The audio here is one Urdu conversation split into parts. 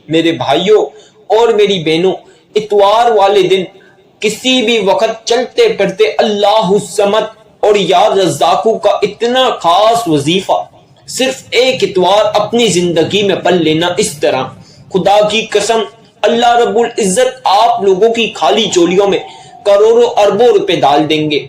میرے بھائیوں اور میری بہنوں، اتوار والے دن کسی بھی وقت چلتے پھرتے اللہ الصمد اور یا رزاقو کا اتنا خاص وظیفہ صرف ایک اتوار اپنی زندگی میں پڑھ لینا، اس طرح خدا کی قسم اللہ رب العزت آپ لوگوں کی خالی چولیوں میں کروڑوں اربوں روپے ڈال دیں گے۔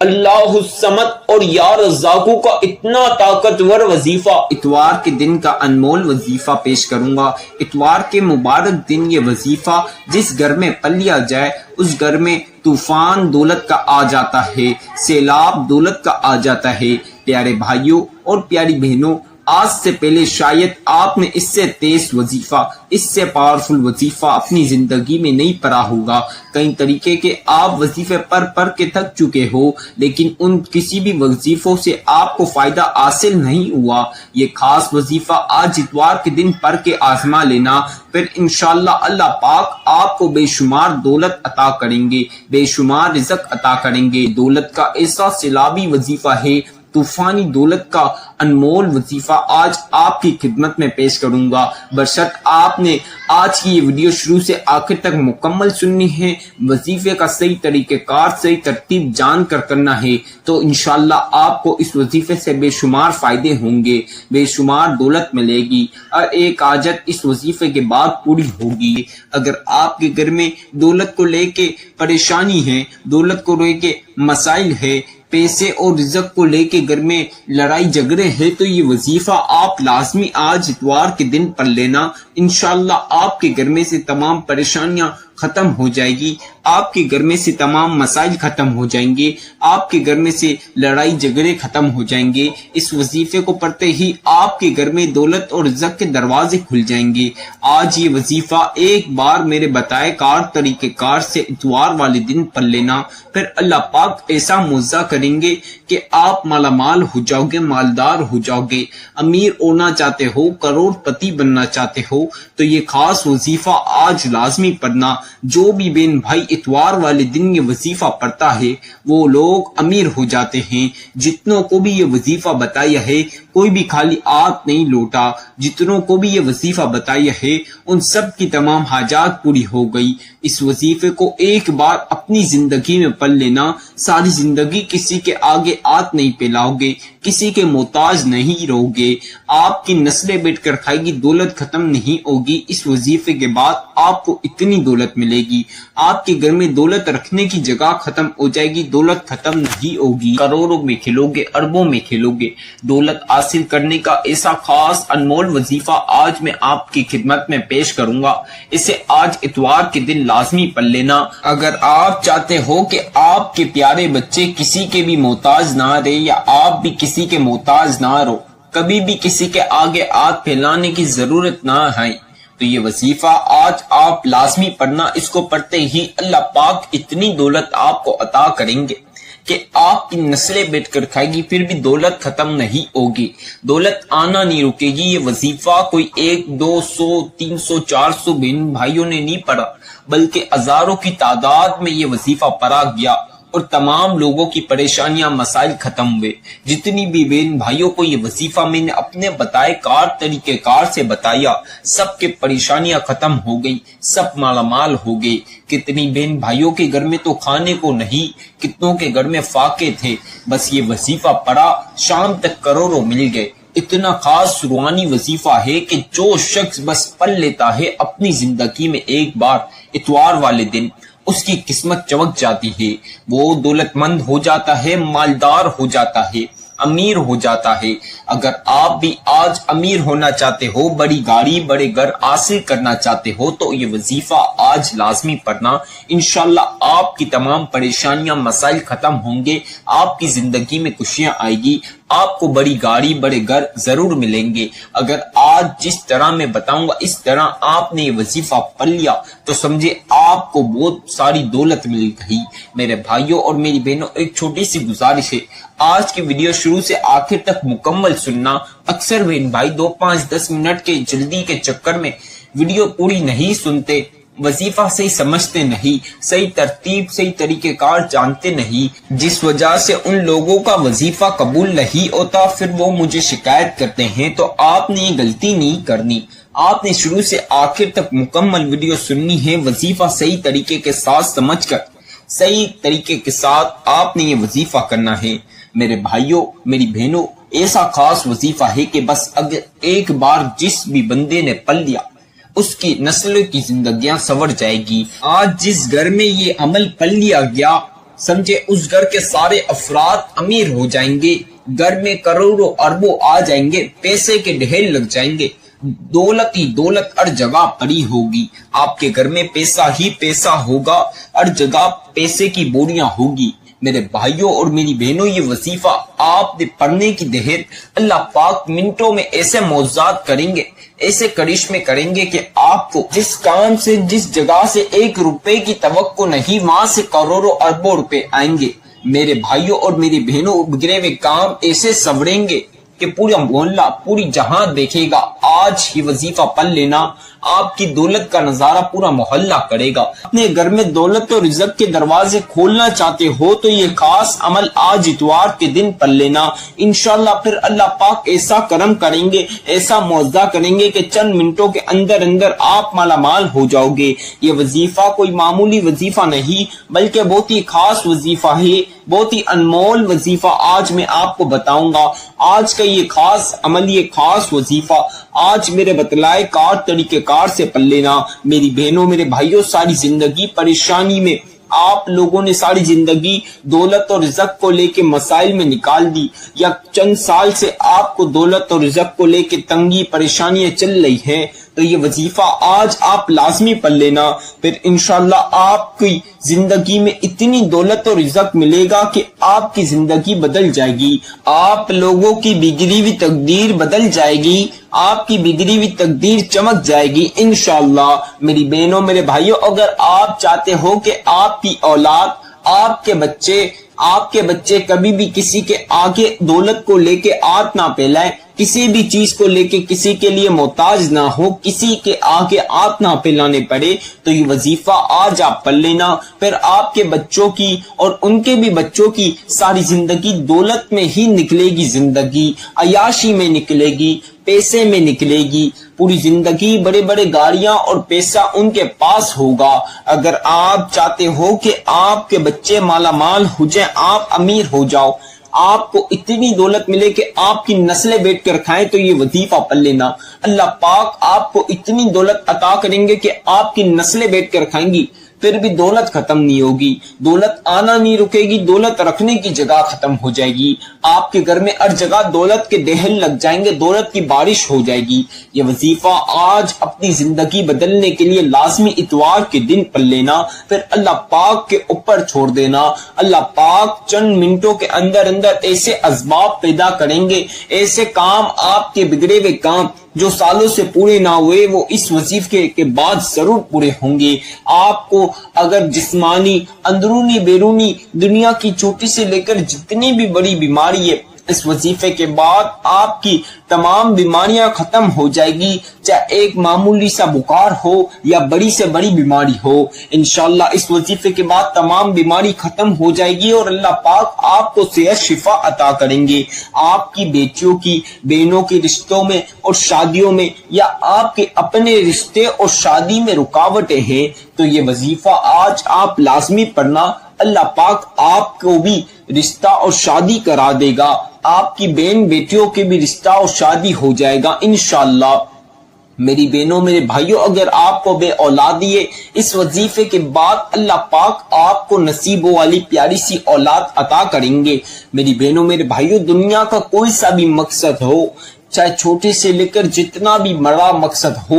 اللہ الصمد اور یا رزاقو کا اتنا طاقتور وظیفہ، اتوار کے دن کا انمول وظیفہ پیش کروں گا۔ اتوار کے مبارک دن یہ وظیفہ جس گھر میں پڑھ لیا جائے اس گھر میں طوفان دولت کا آ جاتا ہے، سیلاب دولت کا آ جاتا ہے۔ پیارے بھائیوں اور پیاری بہنوں، آج سے پہلے شاید آپ نے اس سے تیز وظیفہ، اس سے پاورفل وظیفہ اپنی زندگی میں نہیں پڑھا ہوگا۔ کئی طریقے کے آپ وظیفے پڑھ کے تھک چکے ہو، لیکن ان کسی بھی وظیفوں سے آپ کو فائدہ حاصل نہیں ہوا۔ یہ خاص وظیفہ آج اتوار کے دن پڑھ کے آزما لینا، پھر انشاءاللہ اللہ پاک آپ کو بے شمار دولت عطا کریں گے، بے شمار رزق عطا کریں گے۔ دولت کا ایسا سیلابی وظیفہ ہے، طوفانی دولت کا انمول وظیفہ آج آپ کی خدمت میں پیش کروں گا۔ برشت آپ نے آج کی یہ ویڈیو شروع سے آخر تک مکمل سننی ہے، وظیفے کا صحیح طریقہ کار، صحیح ترتیب جان کر کرنا ہے، تو انشاءاللہ آپ کو اس وظیفے سے بے شمار فائدے ہوں گے، بے شمار دولت ملے گی، اور ایک حاجت اس وظیفے کے بعد پوری ہوگی۔ اگر آپ کے گھر میں دولت کو لے کے پریشانی ہے، دولت کو لے کے مسائل ہے، پیسے اور رزق کو لے کے گھر میں لڑائی جھگڑے ہے، تو یہ وظیفہ آپ لازمی آج اتوار کے دن پڑھ لینا۔ انشاءاللہ آپ کے گھر میں سے تمام پریشانیاں ختم ہو جائے گی، آپ کے گھر میں سے تمام مسائل ختم ہو جائیں گے، آپ کے گھر میں سے لڑائی جھگڑے ختم ہو جائیں گے۔ اس وظیفے کو پڑھتے ہی آپ کے گھر میں دولت اور رزق کے دروازے کھل جائیں گے۔ آج یہ وظیفہ ایک بار میرے بتائے کار طریقہ کار سے اتوار والے دن پڑھ لینا، پھر اللہ پاک ایسا معجزہ کریں گے کہ آپ مالا مال ہو جاؤ گے، مالدار ہو جاؤ گے۔ امیر ہونا چاہتے ہو، کروڑ پتی بننا چاہتے ہو، تو یہ خاص وظیفہ آج لازمی پڑھنا۔ جو بھی بہن بھائی اتوار والے دن یہ وظیفہ پڑھتا ہے وہ لوگ امیر ہو جاتے ہیں۔ جتنوں کو بھی یہ وظیفہ بتایا ہے کوئی بھی خالی ہاتھ نہیں لوٹا، جتنوں کو بھی یہ وظیفہ بتایا ہے ان سب کی تمام حاجات پوری ہو گئی۔ اس وظیفے کو ایک بار اپنی زندگی میں پڑھ لینا، ساری زندگی کسی کے آگے ہاتھ نہیں پھیلاؤ گے، کسی کے محتاج نہیں رہو گے، آپ کی نسلیں بیٹھ کر کھائے گی، دولت ختم نہیں ہوگی۔ اس وظیفے کے بعد آپ کو اتنی دولت ملے گی، آپ کے گھر میں دولت رکھنے کی جگہ ختم ہو جائے گی، دولت ختم نہیں ہوگی، کروڑوں میں کھیلو گے، اربوں میں کھیلو گے۔ دولت حاصل کرنے کا ایسا خاص انمول وظیفہ آج میں آپ کی خدمت میں پیش کروں گا، اسے آج اتوار کے دن لازمی پڑھ لینا۔ اگر آپ چاہتے ہو کہ آپ کے پیارے بچے کسی کے بھی محتاج نہ رہے، یا آپ بھی کسی کے محتاج نہ رہو، کبھی بھی کسی کے آگے ہاتھ پھیلانے کی ضرورت نہ ہے، تو یہ وظیفہ آج آپ لازمی پڑھنا۔ اس کو پڑھتے ہی اللہ پاک اتنی دولت آپ کو عطا کریں گے کہ آپ کی نسلیں بیٹھ کر کھائے گی، پھر بھی دولت ختم نہیں ہوگی، دولت آنا نہیں رکے گی۔ یہ وظیفہ کوئی 1 200 300 400 بہن بھائیوں نے نہیں پڑھا، بلکہ ہزاروں کی تعداد میں یہ وظیفہ پڑھا گیا، اور تمام لوگوں کی پریشانیاں مسائل ختم ہوئے۔ جتنی بھی بہن بھائیوں کو یہ وظیفہ میں نے اپنے بتائے کار طریقہ کار سے بتایا، سب کے پریشانیاں ختم ہو گئی، سب مالا مال ہو گئے۔ کتنی بہن بھائیوں کے گھر میں تو کھانے کو نہیں، کتنوں کے گھر میں فاقے تھے، بس یہ وظیفہ پڑھا شام تک کروڑوں مل گئے۔ اتنا خاص روحانی وظیفہ ہے کہ جو شخص بس پڑھ لیتا ہے اپنی زندگی میں ایک بار اتوار والے دن، اس کی قسمت چمک جاتی ہے، وہ دولت مند ہو جاتا ہے، مالدار ہو جاتا ہے، امیر ہو جاتا ہے۔ اگر آپ بھی آج امیر ہونا چاہتے ہو، بڑی گاڑی بڑے گھر حاصل کرنا چاہتے ہو، تو یہ وظیفہ آج لازمی پڑھنا۔ انشاءاللہ آپ کی تمام پریشانیاں مسائل ختم ہوں گے، آپ کی زندگی میں خوشیاں آئے گی، آپ کو بڑی گاڑی بڑے گھر ضرور ملیں گے۔ اگر آج جس طرح میں بتاؤں گا اس طرح آپ نے یہ وظیفہ پڑھ لیا تو سمجھے آپ کو بہت ساری دولت مل گئی۔ میرے بھائیوں اور میری بہنوں، ایک چھوٹی سی گزارش ہے، آج کی ویڈیو شروع سے آخر تک مکمل سننا۔ اکثر بہن بھائی 2 5 10 منٹ کے جلدی کے چکر میں ویڈیو پوری نہیں سنتے، وظیفہ صحیح سمجھتے نہیں، صحیح ترتیب صحیح طریقہ کار جانتے نہیں، جس وجہ سے ان لوگوں کا وظیفہ قبول نہیں ہوتا، پھر وہ مجھے شکایت کرتے ہیں۔ تو آپ نے یہ غلطی نہیں کرنی، آپ نے شروع سے آخر تک مکمل ویڈیو سننی ہے، وظیفہ صحیح طریقے کے ساتھ سمجھ کر صحیح طریقے کے ساتھ آپ نے یہ وظیفہ کرنا ہے۔ میرے بھائیوں، میری بہنوں، ایسا خاص وظیفہ ہے کہ بس اگر ایک بار جس بھی بندے نے پڑھ لیا اس کی نسلوں کی زندگیاں سنور جائے گی۔ آج جس گھر میں یہ عمل پڑھ لیا گیا، سمجھے اس گھر کے سارے افراد امیر ہو جائیں گے، گھر میں کروڑوں اربوں آ جائیں گے، پیسے کے ڈھیر لگ جائیں گے، دولت ہی دولت ہر جگہ پڑی ہوگی، آپ کے گھر میں پیسہ ہی پیسہ ہوگا، ہر جگہ پیسے کی بوریاں ہوگی۔ میرے بھائیوں اور میری بہنوں، یہ وظیفہ آپ نے پڑھنے کی دہر اللہ پاک منٹوں میں ایسے معجزات کریں گے، ایسے کرشمے کریں گے کہ آپ کو جس کام سے، جس جگہ سے 1 روپے کی توقع نہیں، وہاں سے کروڑوں اربوں روپے آئیں گے۔ میرے بھائیوں اور میری بہنوں، بگڑے ہوئے کام ایسے سنوریں گے کہ پورا محلہ، پوری جہاں دیکھے گا۔ آج ہی وظیفہ پڑھ لینا، آپ کی دولت کا نظارہ پورا محلہ کرے گا۔ اپنے گھر میں دولت اور رزق کے دروازے کھولنا چاہتے ہو تو یہ خاص عمل آج اتوار کے دن پڑھ لینا، انشاءاللہ پھر اللہ پاک ایسا کرم کریں گے، ایسا معجزہ کریں گے کہ چند منٹوں کے اندر اندر آپ مالا مال ہو جاؤ گے۔ یہ وظیفہ کوئی معمولی وظیفہ نہیں بلکہ بہت ہی خاص وظیفہ ہے، بہت ہی انمول وظیفہ آج میں آپ کو بتاؤں گا۔ آج کا یہ خاص عمل، یہ خاص وظیفہ آج میرے بتلائے کار طریقہ کار سے پڑھ لینا۔ میری بہنوں، میرے بھائیوں، ساری زندگی پریشانی میں آپ لوگوں نے ساری زندگی دولت اور رزق کو لے کے مسائل میں نکال دی، یا چند سال سے آپ کو دولت اور رزق کو لے کے تنگی پریشانیاں چل رہی ہیں، تو یہ وظیفہ آج آپ لازمی پڑھ لینا، پھر انشاءاللہ آپ کی زندگی میں اتنی دولت اور رزق ملے گا کہ آپ کی زندگی بدل جائے گی، آپ لوگوں کی بگڑی ہوئی تقدیر بدل جائے گی، آپ کی بگڑی ہوئی تقدیر چمک جائے گی انشاءاللہ۔ میری بہنوں، میرے بھائیوں، اگر آپ چاہتے ہو کہ آپ کی اولاد، آپ کے بچے کبھی بھی کسی کے آگے دولت کو لے کے ہاتھ نہ پھیلائے، کسی بھی چیز کو لے کے کسی کے لیے محتاج نہ ہو، کسی کے آگے ہاتھ نہ پھیلانے پڑے، تو یہ وظیفہ آج آپ پڑھ لینا، پھر آپ کے بچوں کی اور ان کے بھی بچوں کی ساری زندگی دولت میں ہی نکلے گی، زندگی عیاشی میں نکلے گی، پیسے میں نکلے گی، پوری زندگی بڑے بڑے گاڑیاں اور پیسہ ان کے پاس ہوگا۔ اگر آپ چاہتے ہو کہ آپ کے بچے مالا مال ہو جائیں، آپ امیر ہو جاؤ، آپ کو اتنی دولت ملے کہ آپ کی نسلیں بیٹھ کر کھائیں، تو یہ وظیفہ پڑھ لینا۔ اللہ پاک آپ کو اتنی دولت عطا کریں گے کہ آپ کی نسلیں بیٹھ کر کھائیں گی، پھر بھی دولت ختم نہیں ہوگی، دولت آنا نہیں رکے گی، دولت رکھنے کی جگہ ختم ہو جائے گی، آپ کے گھر میں ہر جگہ دولت کے ڈھیر لگ جائیں گے، دولت کی بارش ہو جائے گی۔ یہ وظیفہ آج اپنی زندگی بدلنے کے لیے لازمی اتوار کے دن پڑھ لینا، پھر اللہ پاک کے اوپر چھوڑ دینا۔ اللہ پاک چند منٹوں کے اندر اندر ایسے اسباب پیدا کریں گے، ایسے کام، آپ کے بگڑے ہوئے کام جو سالوں سے پورے نہ ہوئے، وہ اس وظیفے کے بعد ضرور پورے ہوں گے۔ آپ کو اگر جسمانی، اندرونی، بیرونی دنیا کی چھوٹی سے لے کر جتنی بھی بڑی بیماری ہے، اس وظیفے کے بعد آپ کی تمام بیماریاں ختم ہو جائے گی، چاہے ایک معمولی سا بخار ہو یا بڑی سے بڑی بیماری ہو، انشاءاللہ اس وظیفے کے بعد تمام بیماری ختم ہو جائے گی، اور اللہ پاک آپ کو صحت شفا عطا کریں گے۔ آپ کی بیٹیوں کی، بہنوں کے رشتوں میں اور شادیوں میں، یا آپ کے اپنے رشتے اور شادی میں رکاوٹیں ہیں، تو یہ وظیفہ آج آپ لازمی پڑھنا، اللہ پاک آپ کو بھی رشتہ اور شادی کرا دے گا، آپ کی بہن بیٹیوں کے بھی رشتہ اور شادی ہو جائے گا انشاءاللہ۔ میری بہنوں، میرے بھائیوں، اگر آپ کو بے اولادی ہے، اس وظیفے کے بعد اللہ پاک آپ کو نصیبوں والی پیاری سی اولاد عطا کریں گے۔ میری بہنوں، میرے بھائیوں، دنیا کا کوئی سا بھی مقصد ہو، چاہے چھوٹے سے لے کر جتنا بھی بڑا مقصد ہو،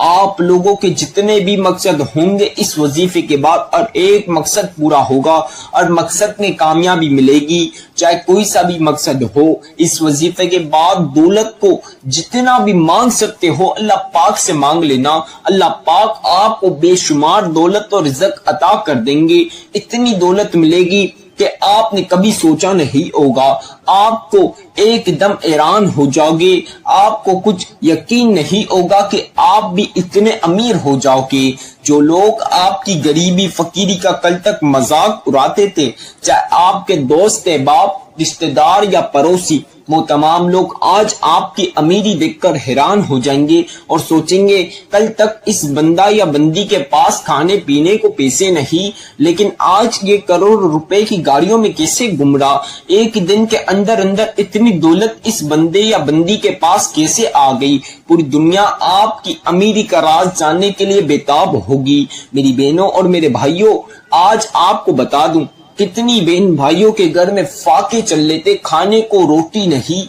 آپ لوگوں کے جتنے بھی مقصد ہوں گے، اس وظیفے کے بعد اور ایک مقصد پورا ہوگا، اور مقصد میں کامیابی ملے گی، چاہے کوئی سا بھی مقصد ہو۔ اس وظیفے کے بعد دولت کو جتنا بھی مانگ سکتے ہو، اللہ پاک سے مانگ لینا، اللہ پاک آپ کو بے شمار دولت اور رزق عطا کر دیں گے، اتنی دولت ملے گی کہ آپ نے کبھی سوچا نہیں ہوگا۔ آپ کو ایک دم حیران ہو جاؤ گے، آپ کو کچھ یقین نہیں ہوگا کہ آپ بھی اتنے امیر ہو جاؤ گے۔ جو لوگ آپ کی غریبی فقیری کا کل تک مذاق اڑاتے تھے، چاہے آپ کے دوست باپ، رشتہ دار یا پڑوسی، وہ تمام لوگ آج آپ کی امیری دیکھ کر حیران ہو جائیں گے اور سوچیں گے کل تک اس بندہ یا بندی کے پاس کھانے پینے کو پیسے نہیں، لیکن آج یہ کروڑ روپے کی گاڑیوں میں کیسے گم رہا، ایک دن کے اندر اندر اتنی دولت اس بندے یا بندی کے پاس کیسے آ گئی۔ پوری دنیا آپ کی امیری کا راز جاننے کے لیے بےتاب ہوگی۔ میری بہنوں اور میرے بھائیوں، آج آپ کو بتا دوں، کتنی بہن بھائیوں کے گھر میں فاقے چل لیتے، کھانے کو روٹی نہیں،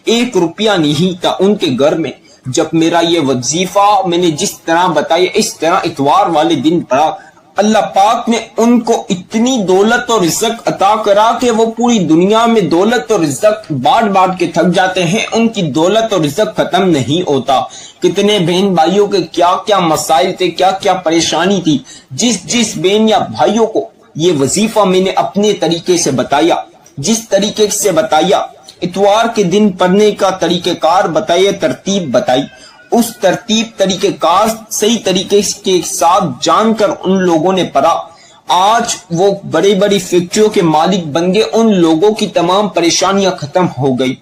1 روپیہ نہیں تھا ان کے گھر میں۔ جب میرا یہ وظیفہ میں نے جس طرح بتایا، اس طرح اتوار والے دن پڑا، اللہ پاک نے ان کو اتنی دولت اور رزق عطا کرا کہ وہ پوری دنیا میں دولت اور رزق بانٹ کے تھک جاتے ہیں، ان کی دولت اور رزق ختم نہیں ہوتا۔ کتنے بہن بھائیوں کے کیا کیا مسائل تھے، کیا کیا پریشانی تھی، جس بہن یا بھائیوں کو یہ وظیفہ میں نے اپنے طریقے سے بتایا، جس طریقے سے بتایا، اتوار کے دن پڑھنے کا طریقہ کار بتایا، ترتیب بتائی، اس ترتیب طریقہ کار صحیح طریقے کے ساتھ جان کر ان لوگوں نے پڑھا، آج وہ بڑی بڑی فیکٹریوں کے مالک بن گئے، ان لوگوں کی تمام پریشانیاں ختم ہو گئی۔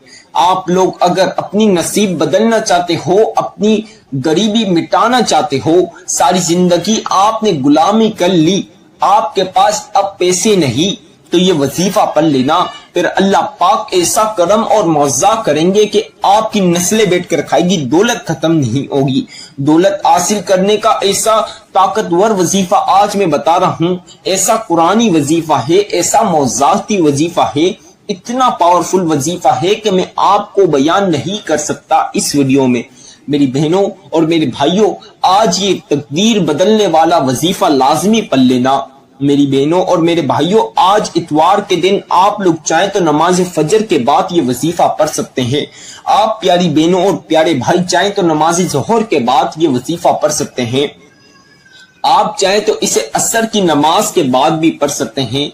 آپ لوگ اگر اپنی نصیب بدلنا چاہتے ہو، اپنی غریبی مٹانا چاہتے ہو، ساری زندگی آپ نے غلامی کر لی، آپ کے پاس اب پیسے نہیں، تو یہ وظیفہ پڑھ لینا، پھر اللہ پاک ایسا کرم اور معاوضہ کریں گے کہ آپ کی نسلیں بیٹھ کر کھائے گی، دولت ختم نہیں ہوگی۔ دولت حاصل کرنے کا ایسا طاقتور وظیفہ آج میں بتا رہا ہوں، ایسا قرآنی وظیفہ ہے، ایسا معجزاتی وظیفہ ہے، اتنا پاورفل وظیفہ ہے کہ میں آپ کو بیان نہیں کر سکتا اس ویڈیو میں۔ میری بہنوں اور میرے بھائیوں، آج یہ تقدیر بدلنے والا وظیفہ لازمی پڑھ لینا۔ میری بہنوں اور میرے بھائیوں، آج اتوار کے دن آپ لوگ چاہیں تو نماز فجر کے بعد یہ وظیفہ پڑھ سکتے ہیں۔ آپ پیاری بہنوں اور پیارے بھائی چاہیں تو نماز ظہر کے بعد یہ وظیفہ پڑھ سکتے ہیں۔ آپ چاہیں تو اسے عصر کی نماز کے بعد بھی پڑھ سکتے ہیں۔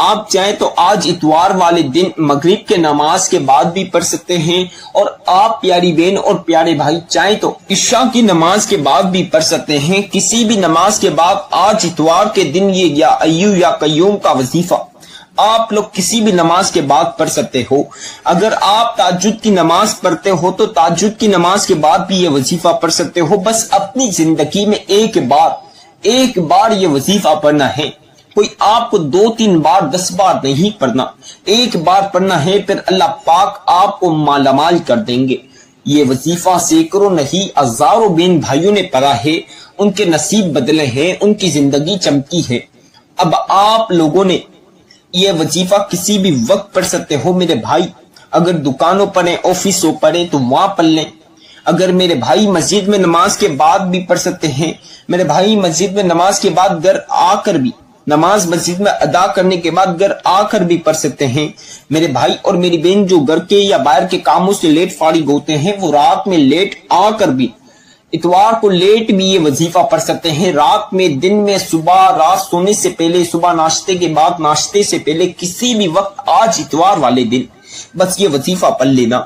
آپ چاہیں تو آج اتوار والے دن مغرب کے نماز کے بعد بھی پڑھ سکتے ہیں، اور آپ پیاری بہن اور پیارے بھائی چاہیں تو عشاء کی نماز کے بعد بھی پڑھ سکتے ہیں۔ کسی بھی نماز کے بعد آج اتوار کے دن یہ یا ایو یا قیوم کا وظیفہ آپ لوگ کسی بھی نماز کے بعد پڑھ سکتے ہو۔ اگر آپ تہجد کی نماز پڑھتے ہو تو تہجد کی نماز کے بعد بھی یہ وظیفہ پڑھ سکتے ہو۔ بس اپنی زندگی میں ایک بار یہ وظیفہ پڑھنا ہے، کوئی آپ کو 2-3 بار 10 بار نہیں پڑھنا، ایک بار پڑھنا ہے، پھر اللہ پاک آپ کو مالا مال کر دیں گے۔ یہ وظیفہ سینکڑوں نہیں ہزاروں بہن بھائیوں نے پڑھا ہے، ان کے نصیب بدلے ہیں، ان کی زندگی چمکی ہے۔ اب آپ لوگوں نے یہ وظیفہ کسی بھی وقت پڑھ سکتے ہو میرے بھائی، اگر دکانوں پر ہیں، آفسوں پر ہیں تو وہاں پڑھ لیں۔ اگر میرے بھائی مسجد میں نماز کے بعد بھی پڑھ سکتے ہیں، میرے بھائی مسجد میں نماز کے بعد گھر آ کر بھی، نماز مسجد میں ادا کرنے کے بعد گھر آ کر بھی پڑھ سکتے ہیں۔ میرے بھائی اور میری بہن جو گھر کے یا باہر کے کاموں سے لیٹ فارغ ہوتے ہیں، وہ رات میں لیٹ آ کر بھی، اتوار کو لیٹ بھی یہ وظیفہ پڑھ سکتے ہیں۔ رات میں، دن میں، صبح، رات سونے سے پہلے، صبح ناشتے کے بعد، ناشتے سے پہلے، کسی بھی وقت آج اتوار والے دن بس یہ وظیفہ پڑھ لینا۔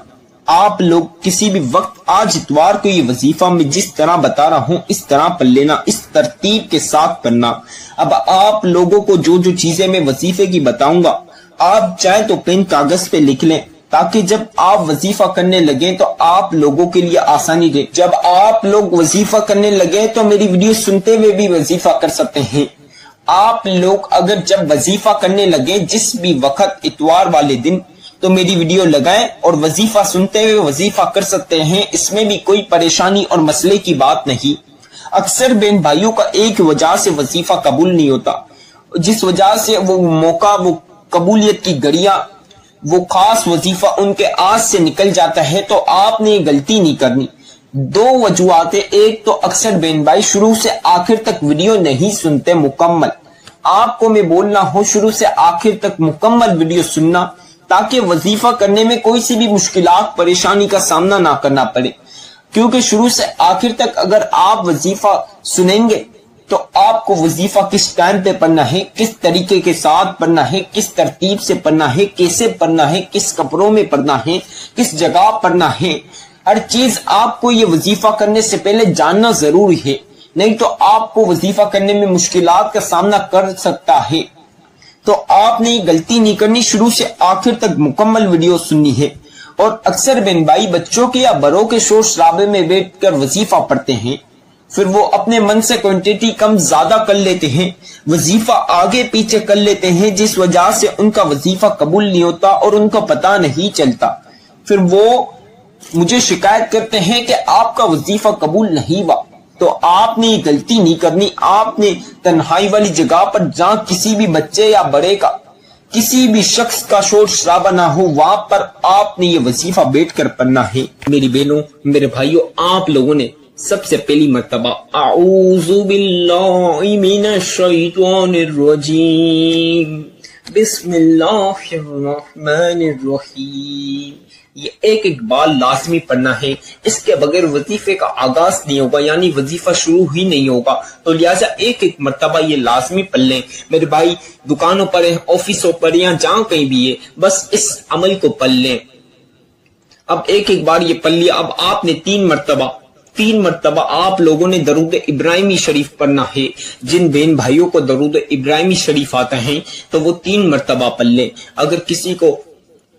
آپ لوگ کسی بھی وقت آج اتوار کو یہ وظیفہ میں جس طرح بتا رہا ہوں اس طرح پڑھ لینا، اس ترتیب کے ساتھ پڑھنا۔ اب آپ لوگوں کو جو چیزیں میں وظیفے کی بتاؤں گا، آپ چاہیں تو پین کاغذ پہ لکھ لیں، تاکہ جب آپ وظیفہ کرنے لگیں تو آپ لوگوں کے لیے آسانی رہے۔ جب آپ لوگ وظیفہ کرنے لگیں تو میری ویڈیو سنتے ہوئے بھی وظیفہ کر سکتے ہیں۔ آپ لوگ اگر جب وظیفہ کرنے لگیں جس بھی وقت اتوار والے دن، تو میری ویڈیو لگائیں اور وظیفہ سنتے ہوئے وظیفہ کر سکتے ہیں، اس میں بھی کوئی پریشانی اور مسئلے کی بات نہیں۔ اکثر بہن بھائیوں کا ایک وجہ سے وظیفہ قبول نہیں ہوتا، جس وجہ سے وہ موقع، وہ قبولیت کی گھڑیاں، وہ خاص وظیفہ ان کے ہاتھ سے نکل جاتا ہے، تو آپ نے یہ غلطی نہیں کرنی۔ 2 وجوہات ہیں، ایک تو اکثر بہن بھائی شروع سے آخر تک ویڈیو نہیں سنتے مکمل۔ آپ کو میں بولنا ہوں شروع سے آخر تک مکمل ویڈیو سننا، تاکہ وظیفہ کرنے میں کوئی سی بھی مشکلات، پریشانی کا سامنا نہ کرنا پڑے۔ کیونکہ شروع سے آخر تک اگر آپ وظیفہ سنیں گے تو آپ آپ کو وظیفہ کس ٹائم پہ پڑھنا ہے، کس طریقے کے ساتھ پڑھنا ہے، کس ترتیب سے پڑھنا ہے، کیسے پڑھنا ہے، کس کپڑوں میں پڑھنا ہے، کس جگہ پڑھنا ہے، ہر چیز آپ کو یہ وظیفہ کرنے سے پہلے جاننا ضروری ہے، نہیں تو آپ کو وظیفہ کرنے میں مشکلات کا سامنا کر سکتا ہے۔ تو آپ نے یہ غلطی نہیں کرنی، شروع سے آخر تک مکمل ویڈیو سننی ہے۔ اور اکثر بہن بھائی بچوں کے یا بڑوں کے شور شرابے میں بیٹھ کر وظیفہ پڑھتے ہیں، پھر وہ اپنے من سے کوانٹٹی کم زیادہ کر لیتے ہیں، وظیفہ آگے پیچھے کر لیتے ہیں، جس وجہ سے ان کا وظیفہ قبول نہیں ہوتا اور ان کو پتہ نہیں چلتا۔ پھر وہ مجھے شکایت کرتے ہیں کہ آپ کا وظیفہ قبول نہیں ہوا۔ تو آپ نے یہ غلطی نہیں کرنی، آپ نے تنہائی والی جگہ پر جہاں کسی بھی بچے یا بڑے کا، کسی بھی شخص کا شور شرابہ نہ ہو، وہاں پر آپ نے یہ وظیفہ بیٹھ کر پڑھنا ہے۔ میری بہنوں، میرے بھائیوں، آپ لوگوں نے سب سے پہلی مرتبہ اعوذ باللہ من الشیطان الرجیم بسم اللہ الرحمن الرحیم، یہ ایک بار لازمی پڑھنا ہے، اس کے بغیر وظیفے کا آغاز نہیں ہوگا، یعنی وظیفہ شروع ہی نہیں ہوگا۔ تو لہٰذا ایک مرتبہ یہ لازمی پڑھ لیں میرے بھائی، دکانوں پر ہیں، آفسوں پر یا جہاں کہیں بھی ہے، بس اس عمل کو پڑھ لیں۔ اب ایک بار یہ پڑھ لیا، اب آپ نے تین مرتبہ آپ لوگوں نے درود ابراہیمی شریف پڑھنا ہے۔ جن بہن بھائیوں کو درود ابراہیمی شریف آتا ہے تو وہ 3 مرتبہ پڑھ لیں۔ اگر کسی کو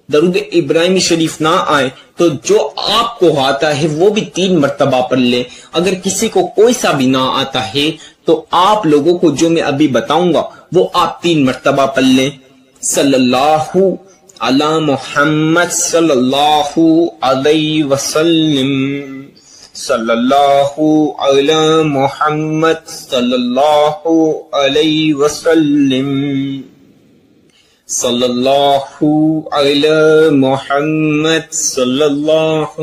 درود ابراہیمی شریف نہ آئے تو جو آپ کو آتا ہے وہ بھی 3 مرتبہ پڑھ لیں۔ اگر کسی کو کوئی سا بھی نہ آتا ہے تو آپ لوگوں کو جو میں ابھی بتاؤں گا وہ آپ 3 مرتبہ پڑھ لیں۔ صلی اللہ علی محمد صلی اللہ علیہ وسلم، صلی اللہ علی محمد صلی اللہ علیہ وسلم، صلی اللہ علی محمد صلی اللہ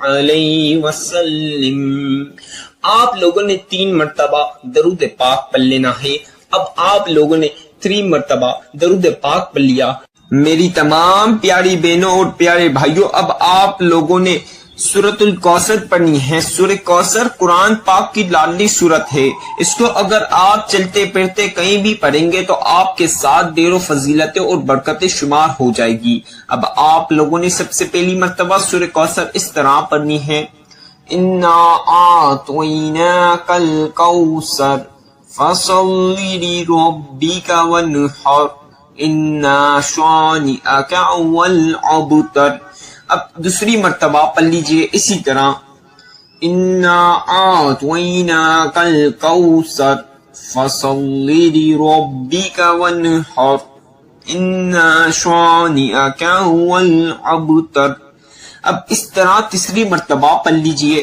علیہ وسلم۔ آپ لوگوں نے 3 مرتبہ درود پاک پڑھ لینا ہے۔ اب آپ لوگوں نے 3 مرتبہ درود پاک پڑھ لیا۔ میری تمام پیاری بہنوں اور پیارے بھائیوں، اب آپ لوگوں نے سورۃ الکوثر پڑھنی ہے۔ سورہ کوثر قرآن پاک کی لاڈلی سورت ہے۔ اس کو اگر آپ چلتے پھرتے کہیں بھی پڑھیں گے تو آپ کے ساتھ ڈھیر و فضیلتیں اور برکتیں شمار ہو جائے گی۔ اب آپ لوگوں نے سب سے پہلی مرتبہ سورہ کوثر اس طرح پڑھنی ہے، اِنَّا أَعْطَيْنَاكَ الْكَوْثَرَ فَصَلِّ لِرَبِّكَ وَانْحَرْ إِنَّ شَانِئَكَ هُوَ الْأَبْتَرُ۔ اب دوسری مرتبہ پڑھ لیجئے اسی طرح، اِنَّا أَعْطَيْنَاكَ الْكَوْثَرَ فَصَلِّ لِرَبِّكَ وَانْحَرْ إِنَّ شَانِئَكَ هُوَ الْأَبْتَرُ۔ اب اس طرح تیسری مرتبہ پڑھ لیجئے،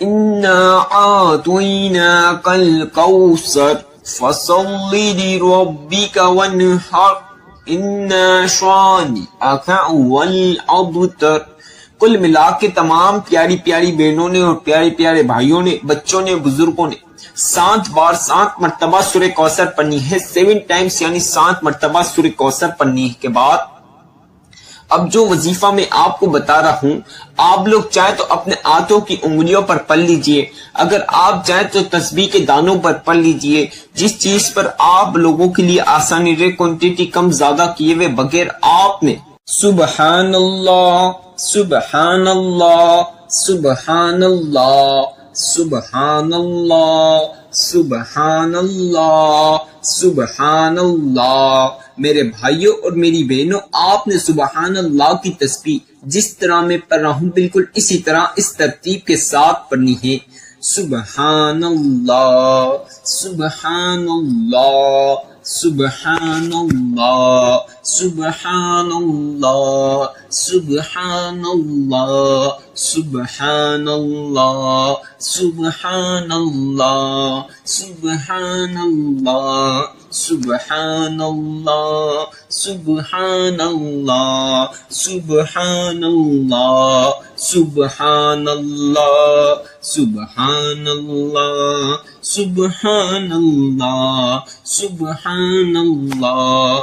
اِنَّا أَعْطَيْنَاكَ الْكَوْثَرَ فَصَلِّ لِرَبِّكَ وَانْحَرْ إِنَّ شَانِئَكَ هُوَ الْأَبْتَرُ۔ کل ملا کے تمام پیاری پیاری بہنوں نے اور پیارے پیارے بھائیوں نے، بچوں نے، بزرگوں نے 7 مرتبہ سورہ کوثر پڑھنی ہے۔ 7 ٹائمز یعنی 7 مرتبہ سورہ کوثر پڑھنی کے بعد اب جو وظیفہ میں آپ کو بتا رہا ہوں، آپ لوگ چاہے تو اپنے ہاتھوں کی انگلیوں پر پڑھ لیجئے، اگر آپ چاہے تو تسبیح کے دانوں پر پڑھ لیجئے، جس چیز پر آپ لوگوں کے لیے آسانی رہے، کوانٹٹی کم زیادہ کیے ہوئے بغیر آپ نے سبحان اللہ سبحان اللہ سبحان اللہ سبحان اللہ سبحان اللہ سبحان اللہ۔ میرے بھائیوں اور میری بہنوں، آپ نے سبحان اللہ کی تسبیح جس طرح میں پڑھ رہا ہوں بالکل اسی طرح اس ترتیب کے ساتھ پڑھنی ہے، سبحان اللہ سبحان اللہ سبحان اللہ سبحان اللہ سبحان اللہ سبحان اللہ سبحان اللہ سبحان اللہ سبحان اللہ سبحان اللہ سبحان اللہ سبحان اللہ سبحان اللہ سبحان اللہ سبحان اللہ